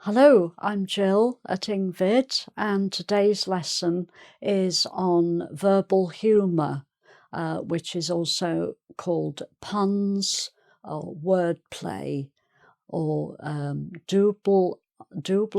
Hello, I'm Jill at engVid, and today's lesson is on verbal humour, which is also called PUNS or wordplay or double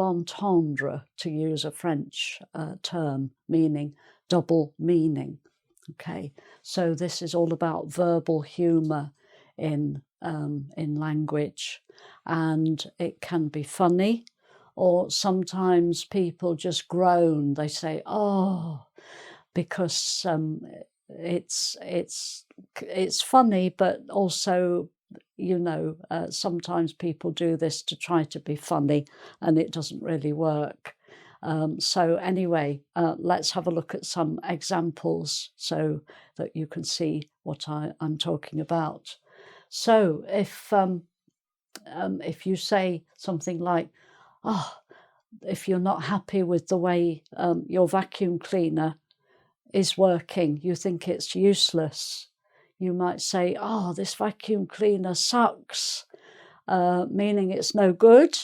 entendre, to use a French term, meaning double meaning. Okay, so this is all about verbal humour in language, and it can be funny, or sometimes people just groan. They say, "Oh," because it's funny, but also, sometimes people do this to try to be funny, and it doesn't really work. So anyway, let's have a look at some examples so that you can see what I'm talking about. So if you say something like, "Oh," if you're not happy with the way your vacuum cleaner is working, you think it's useless, you might say, "Oh, this vacuum cleaner sucks," meaning it's no good.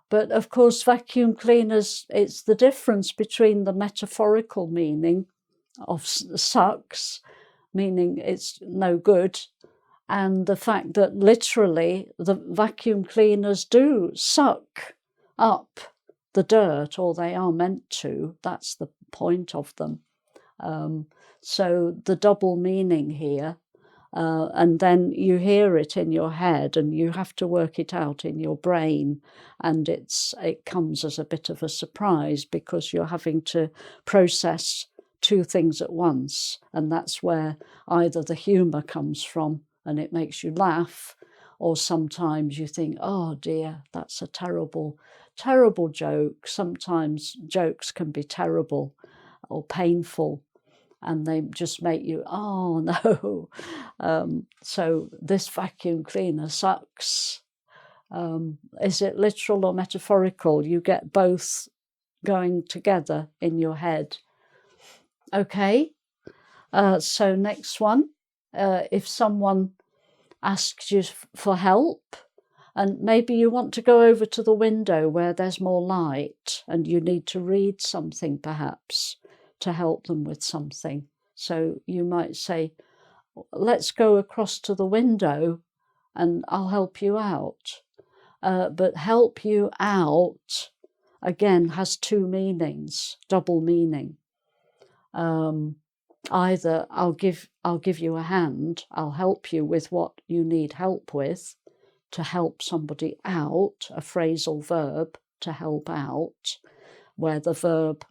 But of course, vacuum cleaners, it's the difference between the metaphorical meaning of sucks, meaning it's no good, and the fact that literally the vacuum cleaners do suck up the dirt, or they are meant to. That's the point of them. So the double meaning here, and then you hear it in your head and you have to work it out in your brain, and it comes as a bit of a surprise because you're having to process two things at once, and that's where either the humour comes from and it makes you laugh, or sometimes you think, "Oh dear, that's a terrible joke." Sometimes jokes can be terrible or painful, and they just make you, "Oh no." So this vacuum cleaner sucks. Is it literal or metaphorical? You get both going together in your head. Okay, so next one. If someone asks you for help, and maybe you want to go over to the window where there's more light and you need to read something perhaps to help them with something. So you might say, "Let's go across to the window and I'll help you out." But help you out, again, has two meanings, double meaning. Either I'll give you a hand, I'll help you with what you need help with, to help somebody out, a phrasal verb, to help out, where the verb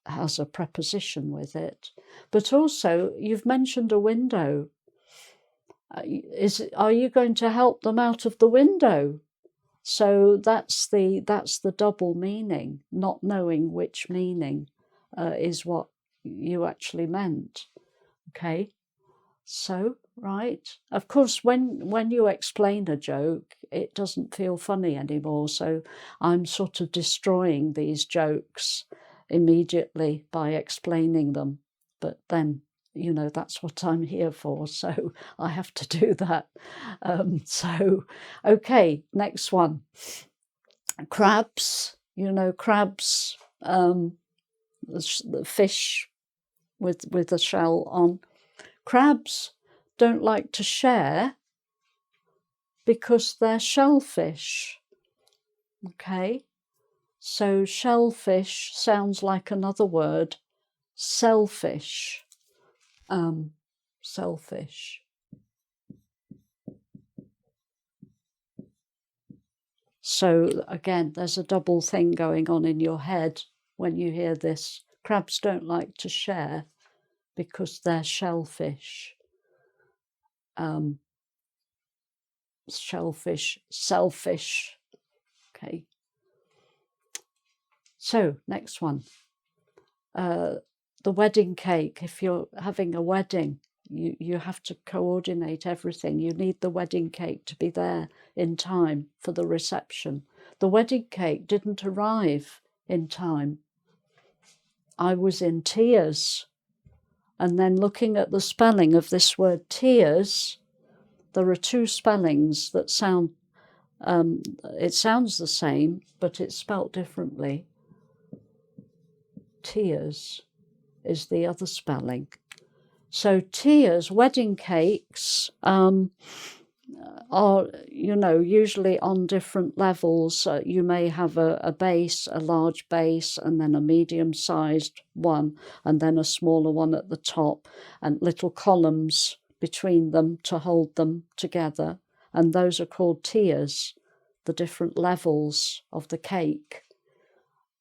has a preposition with it. But also, you've mentioned a window. Are you going to help them out of the window? So that's the double meaning, not knowing which meaning is what you actually meant. Okay, so right, of course, when you explain a joke, it doesn't feel funny anymore. So I'm sort of destroying these jokes immediately by explaining them. But then, that's what I'm here for, so I have to do that. Okay, next one. Crabs, crabs, the fish with a shell on. Crabs don't like to share because they're shellfish. Okay, so shellfish sounds like another word, selfish. Selfish. So again, there's a double thing going on in your head when you hear this. Crabs don't like to share because they're shellfish. Shellfish, selfish. Okay. So next one. The wedding cake. If you're having a wedding, you have to coordinate everything. You need the wedding cake to be there in time for the reception. The wedding cake didn't arrive in time. I was in tears. And then looking at the spelling of this word tears, there are two spellings that sound It sounds the same, but it's spelt differently. Tears is the other spelling. So tears, wedding cakes, are, usually on different levels. You may have a base, a large base, and then a medium-sized one, and then a smaller one at the top, and little columns between them to hold them together. And those are called tiers, the different levels of the cake.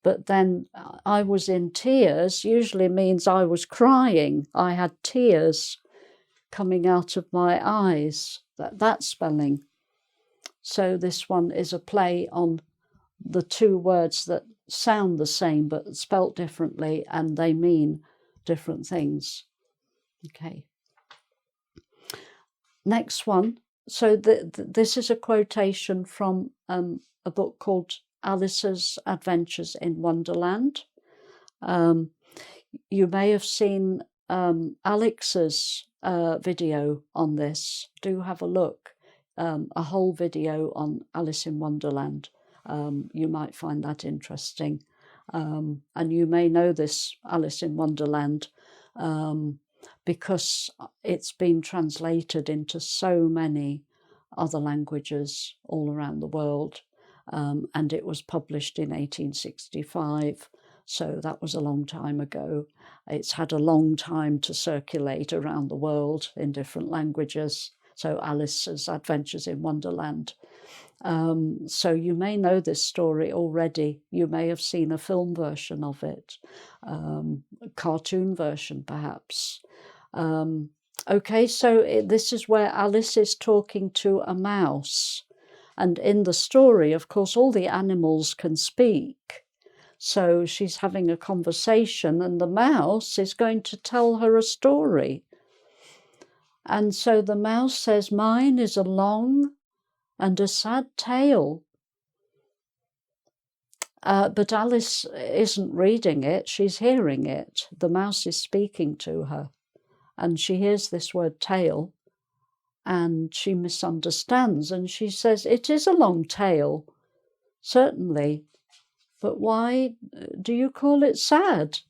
But then I was in tears usually means I was crying. I had tears coming out of my eyes, that spelling. So this one is a play on the two words that sound the same but spelt differently, and they mean different things. Okay. Next one. So this is a quotation from a book called Alice's Adventures in Wonderland. You may have seen Alex's video on this. Do have a look. A whole video on Alice in Wonderland. You might find that interesting. And you may know this Alice in Wonderland because it's been translated into so many other languages all around the world. And it was published in 1865. So that was a long time ago. It's had a long time to circulate around the world in different languages. So Alice's Adventures in Wonderland. So you may know this story already. You may have seen a film version of it, a cartoon version perhaps. Okay, so this is where Alice is talking to a mouse. And in the story, of course, all the animals can speak. So she's having a conversation and the mouse is going to tell her a story. And so the mouse says, "Mine is a long and a sad tale." But Alice isn't reading it, she's hearing it. The mouse is speaking to her. And she hears this word tale and she misunderstands. And she says, "It is a long tale, certainly. But why do you call it sad?"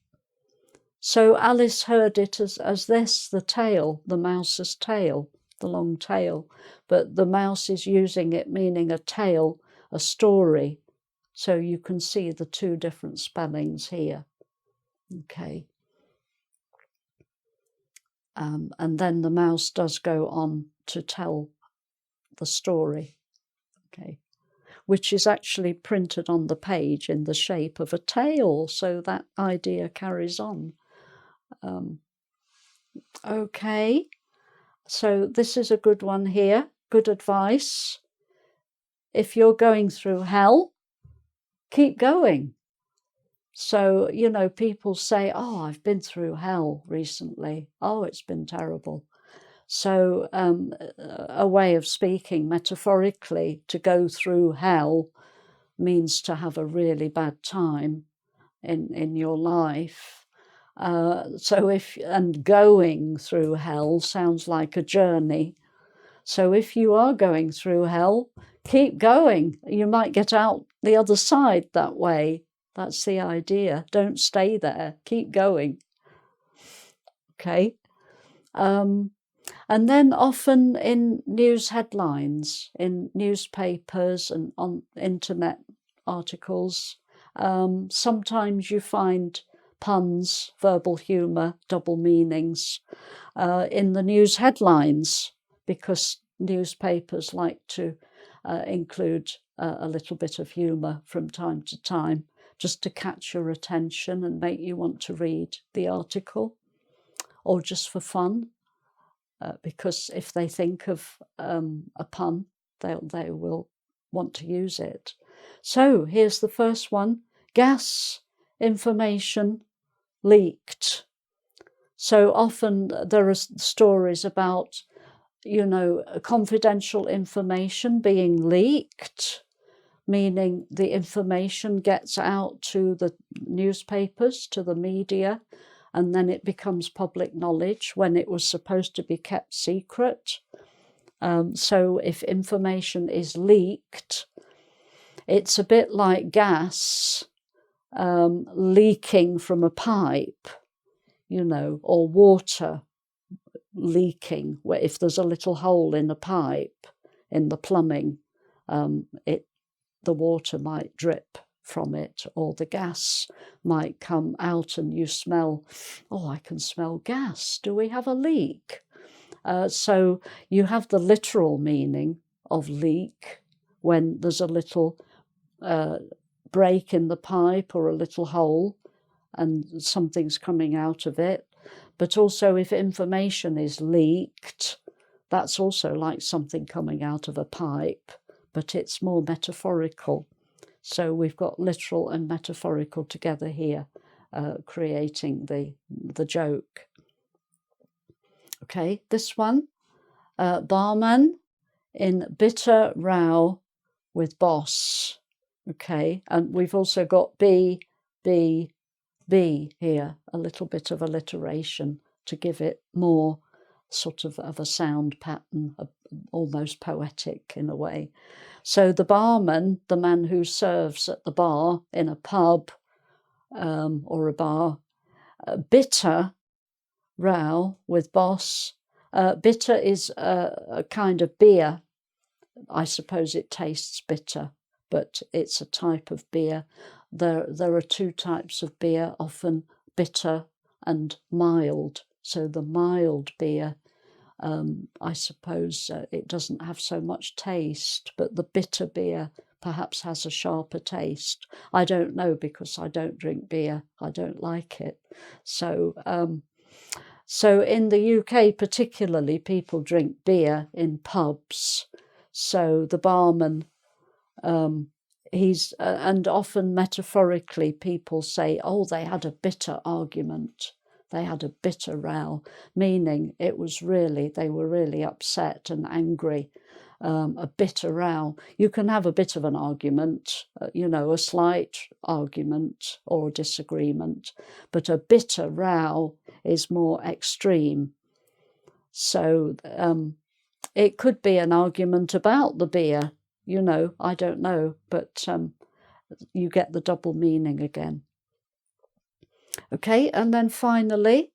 So Alice heard it as this, the tail, the mouse's tail, the long tail. But the mouse is using it meaning a tale, a story. So you can see the two different spellings here. Okay. And then the mouse does go on to tell the story. Okay. Which is actually printed on the page in the shape of a tail. So that idea carries on. Okay, so this is a good one here. Good advice. If you're going through hell, keep going. So, people say, "Oh, I've been through hell recently. Oh, it's been terrible." So a way of speaking metaphorically, to go through hell means to have a really bad time in your life. And going through hell sounds like a journey. So if you are going through hell, keep going. You might get out the other side that way. That's the idea. Don't stay there. Keep going. Okay. And then often in news headlines, in newspapers and on internet articles, sometimes you find puns, verbal humour, double meanings in the news headlines, because newspapers like to include a little bit of humour from time to time, just to catch your attention and make you want to read the article, or just for fun, because if they think of a pun, they will want to use it. So here's the first one: gas information leaked. So often there are stories about, confidential information being leaked, meaning the information gets out to the newspapers, to the media, and then it becomes public knowledge when it was supposed to be kept secret. So if information is leaked, it's a bit like gas leaking from a pipe, or water leaking. Where if there's a little hole in a pipe in the plumbing, the water might drip from it, or the gas might come out and you smell, oh, I can smell gas. Do we have a leak? So you have the literal meaning of leak when there's a little break in the pipe or a little hole and something's coming out of it. But also if information is leaked, that's also like something coming out of a pipe, but it's more metaphorical. So we've got literal and metaphorical together here, creating the joke. Okay, this one, barman in bitter row with boss. Okay, and we've also got B here, a little bit of alliteration to give it more sort of a sound pattern, almost poetic in a way. So the barman, the man who serves at the bar in a pub or a bar, bitter row with boss. Bitter is a kind of beer. I suppose it tastes bitter, but it's a type of beer. There are two types of beer, often bitter and mild. So the mild beer, I suppose it doesn't have so much taste, but the bitter beer perhaps has a sharper taste. I don't know because I don't drink beer. I don't like it. So in the UK particularly, people drink beer in pubs. So the barman, and often metaphorically people say, oh, they had a bitter argument. They had a bitter row, meaning they were really upset and angry. A bitter row. You can have a bit of an argument, a slight argument or disagreement, but a bitter row is more extreme. So it could be an argument about the beer, I don't know, but you get the double meaning again. Okay, and then finally,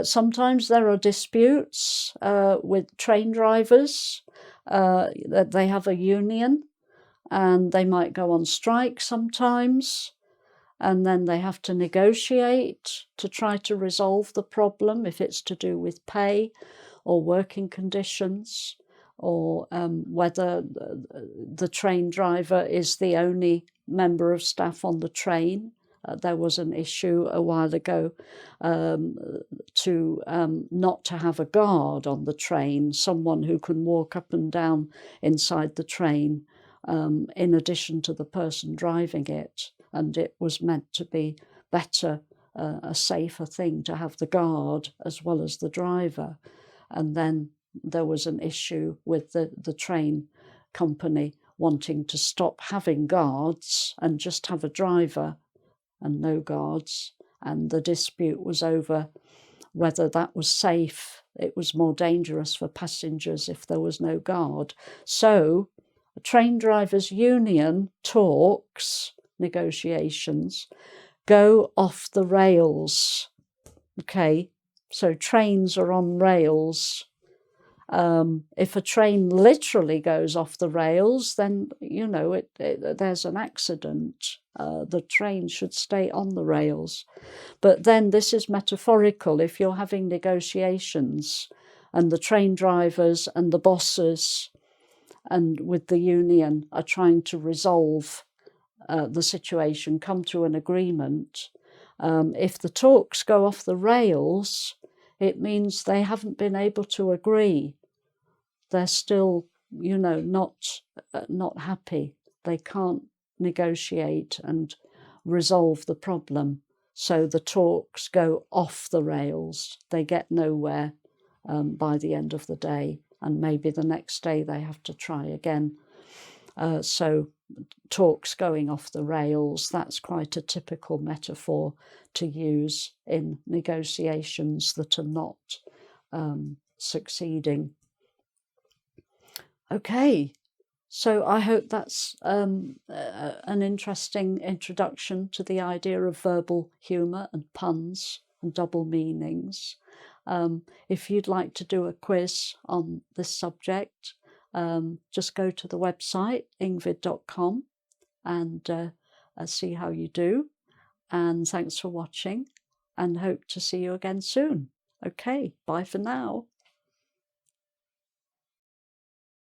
sometimes there are disputes with train drivers. That they have a union and they might go on strike sometimes, and then they have to negotiate to try to resolve the problem if it's to do with pay or working conditions, or whether the train driver is the only member of staff on the train. There was an issue a while ago to not to have a guard on the train, someone who can walk up and down inside the train in addition to the person driving it. And it was meant to be better, a safer thing to have the guard as well as the driver. And then there was an issue with the train company wanting to stop having guards and just have a driver and no guards, and the dispute was over whether that was safe. It was more dangerous for passengers if there was no guard. So a train drivers' union talks, negotiations, go off the rails. Okay, so trains are on rails. If a train literally goes off the rails, then, there's an accident. The train should stay on the rails. But then this is metaphorical. If you're having negotiations and the train drivers and the bosses and with the union are trying to resolve the situation, come to an agreement, if the talks go off the rails, it means they haven't been able to agree. They're still, not happy. They can't negotiate and resolve the problem. So the talks go off the rails. They get nowhere by the end of the day. And maybe the next day they have to try again. So talks going off the rails, that's quite a typical metaphor to use in negotiations that are not succeeding. Okay, so I hope that's an interesting introduction to the idea of verbal humour and puns and double meanings. If you'd like to do a quiz on this subject, just go to the website engvid.com and see how you do. And thanks for watching, and hope to see you again soon. Okay, bye for now.